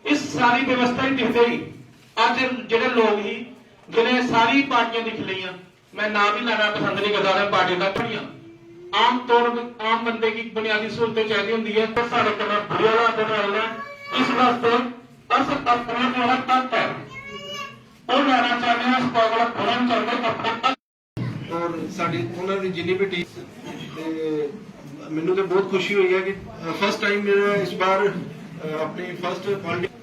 इस सारी व्यवस्था ही दिखते ही अज ਜਿਹੜੇ लोग ही जिन्हें सारी पार्टियां दिख लिया, मैं नाम ही लेना पसंद नहीं करता पार्टी का पढ़िया आम तौर आम बंदे की बुनियादी सहूलतें चाहिए होंगी है तो साढ़े कन्नै बुरे हालात रल है। इस वास्ते अस अपना जो तत्त है वो लेना चाहते हैं, पागल होना चाहते अपना और साडी उन्होंने दी जिन्नी भी टीम मैनू तो बहुत खुशी हुई है कि फर्स्ट टाइम मेरा इस बार अपनी फर्स्ट पॉलिटिक्स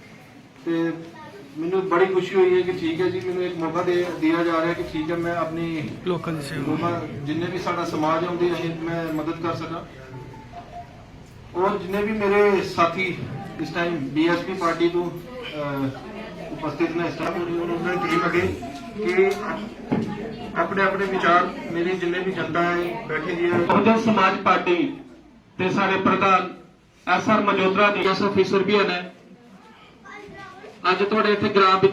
मैनू बड़ी खुशी हुई है कि ठीक है जी, मैनू एक मौका दिया जा रहा है कि ठीक है मैं अपनी लोकल जिन्हें भी साडा समाज आउंदी मैं मदद कर सका। और जिन्हें भी मेरे साथी इस टाइम बीएसपी पार्टी को उपस्थित ने इस टाइम उन्होंने टीम अगे कि अपने अपने विचार मेरी जिन्हें भी जनता है बैठी दी है। बहुजन समाज पार्टी ते सारे प्रधान SR मजोत्रा दी ऑफिसर भी है अज थोड़े इतने ग्राम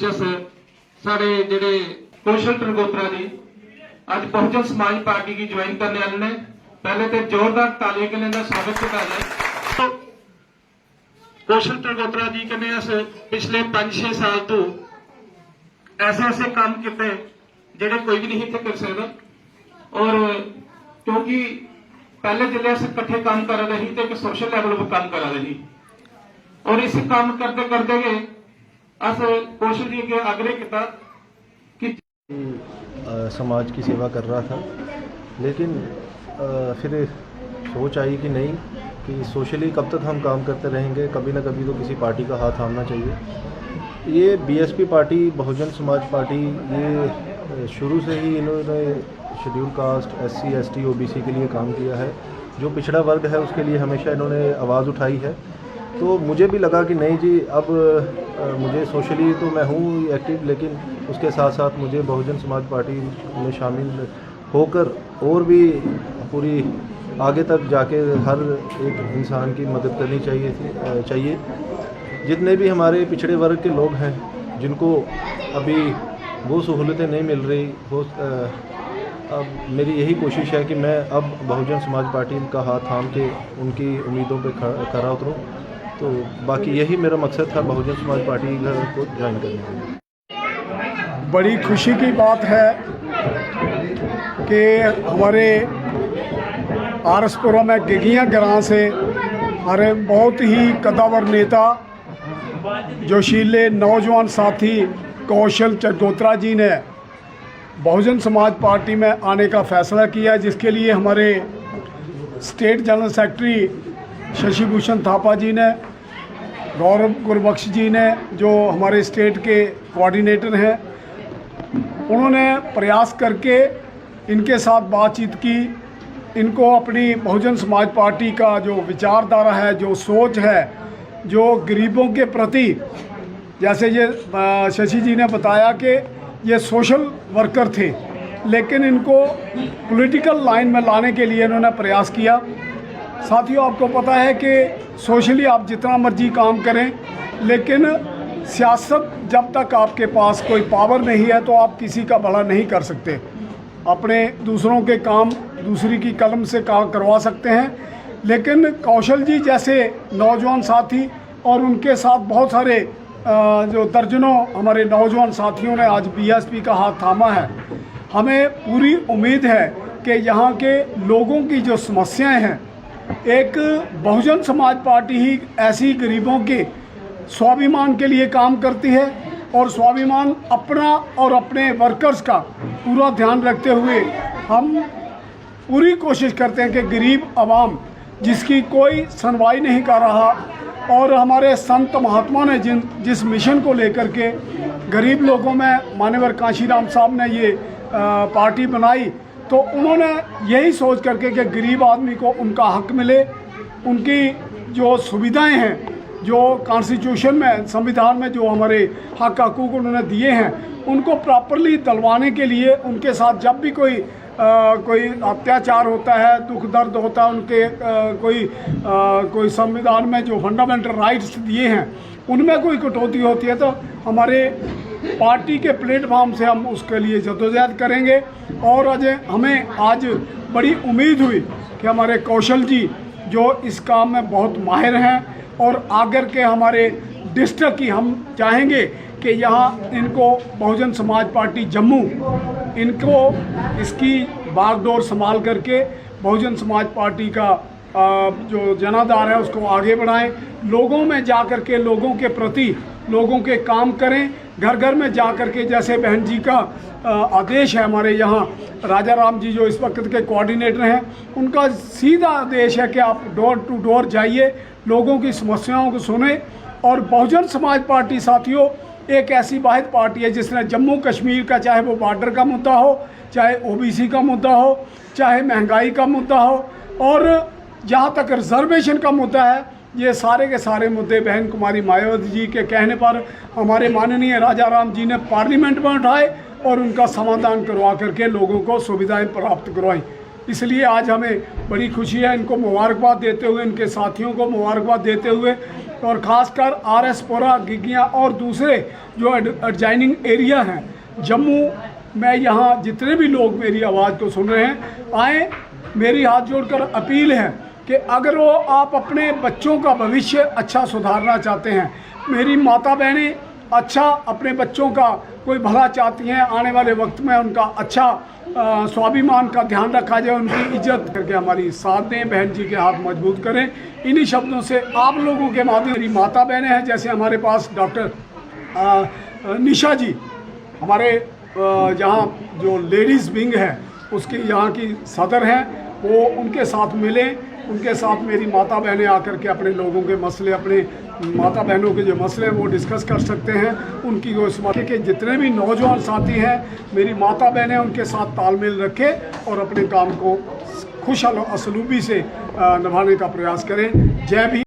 साढ़े जेडे कौशल टरगोत्रा जी अज बहुजन समाज पार्टी की ज्वाइन करने वाले ने। पहले तो जोरदार तालियां कन्नै इनका स्वागत किया जाए। कौशल टरगोत्रा जी कन्नै अस पिछले 5-6 साल तो ऐसे ऐसे काम किए जेडे कोई भी नहीं इतने कर सकता। और क्योंकि पहले जिले अस इकट्ठे काम कर रहे थे तो एक सोशल लैवल पर काम कर रहे थे और इस काम करते करते गए अस कौशल जी के आग्रह किया कि समाज की सेवा कर रहा था, लेकिन फिर सोच आई कि नहीं कि सोशली कब तक हम काम करते रहेंगे, कभी ना कभी तो किसी पार्टी का हाथ थामना चाहिए। ये BSP party Bahujan Samaj party ये शुरू से ही इन्होंने schedule caste SC ST OBC के लिए काम किया है। जो पिछड़ा वर्ग है उसके लिए हमेशा इन्होंने आवाज़ उठाई है। तो मुझे भी लगा कि नहीं जी, अब मुझे सोशली तो मैं हूँ एक्टिव, लेकिन उसके साथ साथ मुझे बहुजन समाज पार्टी में शामिल होकर और भी पूरी आगे तक जाके हर एक इंसान की मदद करनी चाहिए। जितने भी हमारे पिछड़े वर्ग के लोग हैं जिनको अभी वो सहूलतें नहीं मिल रही, वो अब मेरी यही कोशिश है कि मैं अब बहुजन समाज पार्टी का हाथ थाम के उनकी उम्मीदों पे खरा उतरूँ। तो बाकी यही मेरा मकसद था बहुजन समाज पार्टी को ज्वाइन करने के। बड़ी खुशी की बात है कि हमारे आरसपुरा में गिगिया ग्रां से हमारे बहुत ही कद्दावर नेता जोशीले नौजवान साथी कौशल टरगोत्रा जी ने बहुजन समाज पार्टी में आने का फैसला किया, जिसके लिए हमारे state general secretary Shashi Bhushan Thapa ji ने, गौरव गुरबख्श जी ने जो हमारे स्टेट के कोऑर्डिनेटर हैं, उन्होंने प्रयास करके इनके साथ बातचीत की। इनको अपनी बहुजन समाज पार्टी का जो विचारधारा है, जो सोच है, जो गरीबों के प्रति, जैसे ये शशि जी ने बताया कि ये सोशल वर्कर थे, लेकिन इनको पॉलिटिकल लाइन में लाने के लिए इन्होंने प्रयास किया। साथियों, आपको पता है कि सोशली आप जितना मर्जी काम करें, लेकिन सियासत जब तक आपके पास कोई पावर नहीं है तो आप किसी का भला नहीं कर सकते। अपने दूसरों के काम दूसरी की कलम से काम करवा सकते हैं, लेकिन कौशल जी जैसे नौजवान साथी और उनके साथ बहुत सारे जो दर्जनों हमारे नौजवान साथियों ने आज बीएसपी का हाथ थामा है। हमें पूरी उम्मीद है कि यहाँ के लोगों की जो समस्याएं हैं, एक बहुजन समाज पार्टी ही ऐसी गरीबों के स्वाभिमान के लिए काम करती है और स्वाभिमान अपना और अपने वर्कर्स का पूरा ध्यान रखते हुए हम पूरी कोशिश करते हैं कि गरीब आवाम जिसकी कोई सुनवाई नहीं कर रहा, और हमारे संत महात्मा ने जिस मिशन को लेकर के गरीब लोगों में मान्यवर कांशीराम साहब ने ये पार्टी बनाई, तो उन्होंने यही सोच करके कि गरीब आदमी को उनका हक मिले, उनकी जो सुविधाएं हैं, जो कॉन्स्टिट्यूशन में संविधान में जो हमारे हक हकूक़ उन्होंने दिए हैं, उनको प्रॉपरली दिलवाने के लिए उनके साथ जब भी कोई अत्याचार होता है, दुख दर्द होता है, उनके कोई संविधान में जो फंडामेंटल राइट्स दिए हैं उनमें कोई कटौती होती है, तो हमारे पार्टी के प्लेटफॉर्म से हम उसके लिए जद्दोजहद करेंगे। और हमें आज बड़ी उम्मीद हुई कि हमारे कौशल जी जो इस काम में बहुत माहिर हैं और आकर के हमारे डिस्ट्रिक्ट की हम चाहेंगे कि यहाँ इनको बहुजन समाज पार्टी जम्मू इनको इसकी बागडोर संभाल करके बहुजन समाज पार्टी का जो जनाधार है उसको आगे बढ़ाएं, लोगों में जा कर के लोगों के प्रति लोगों के काम करें, घर घर में जा कर के, जैसे बहन जी का आदेश है, हमारे यहाँ राजा राम जी जो इस वक्त के कोऑर्डिनेटर हैं, उनका सीधा आदेश है कि आप डोर टू डोर जाइए, लोगों की समस्याओं को सुने। और बहुजन समाज पार्टी साथियों एक ऐसी वाहिद पार्टी है जिसने जम्मू कश्मीर का, चाहे वो बॉर्डर का मुद्दा हो, चाहे ओबीसी का मुद्दा हो, चाहे महंगाई का मुद्दा हो, और जहाँ तक रिजर्वेशन का मुद्दा है, ये सारे के सारे मुद्दे बहन कुमारी मायावती जी के कहने पर हमारे माननीय राजा राम जी ने पार्लियामेंट में उठाए और उनका समाधान करवा करके लोगों को सुविधाएं प्राप्त करवाई। इसलिए आज हमें बड़ी खुशी है, इनको मुबारकबाद देते हुए, इनके साथियों को मुबारकबाद देते हुए, और ख़ासकर आरएसपुरा, गिगियाँ और दूसरे जो एडजाइनिंग एरिया हैं जम्मू में, यहाँ जितने भी लोग मेरी आवाज़ को सुन रहे हैं आए, मेरी हाथ जोड़कर अपील है कि अगर वो आप अपने बच्चों का भविष्य अच्छा सुधारना चाहते हैं, मेरी माता बहनें अच्छा अपने बच्चों का कोई भला चाहती हैं, आने वाले वक्त में उनका अच्छा स्वाभिमान का ध्यान रखा जाए, उनकी इज्जत करके हमारी साथ दें, बहन जी के हाथ मजबूत करें। इन्हीं शब्दों से आप लोगों के माध्यम मेरी माता बहनें हैं, जैसे हमारे पास डॉक्टर निशा जी हमारे जहाँ जो लेडीज़ विंग है उसके यहाँ की सदर हैं, वो उनके साथ मिलें, उनके साथ मेरी माता बहनें आकर के अपने लोगों के मसले, अपने माता बहनों के जो मसले हैं वो डिस्कस कर सकते हैं। उनकी वो इस मौके के जितने भी नौजवान साथी हैं, मेरी माता बहनें उनके साथ तालमेल रखें और अपने काम को खुश असलूबी से निभाने का प्रयास करें। जय भीम।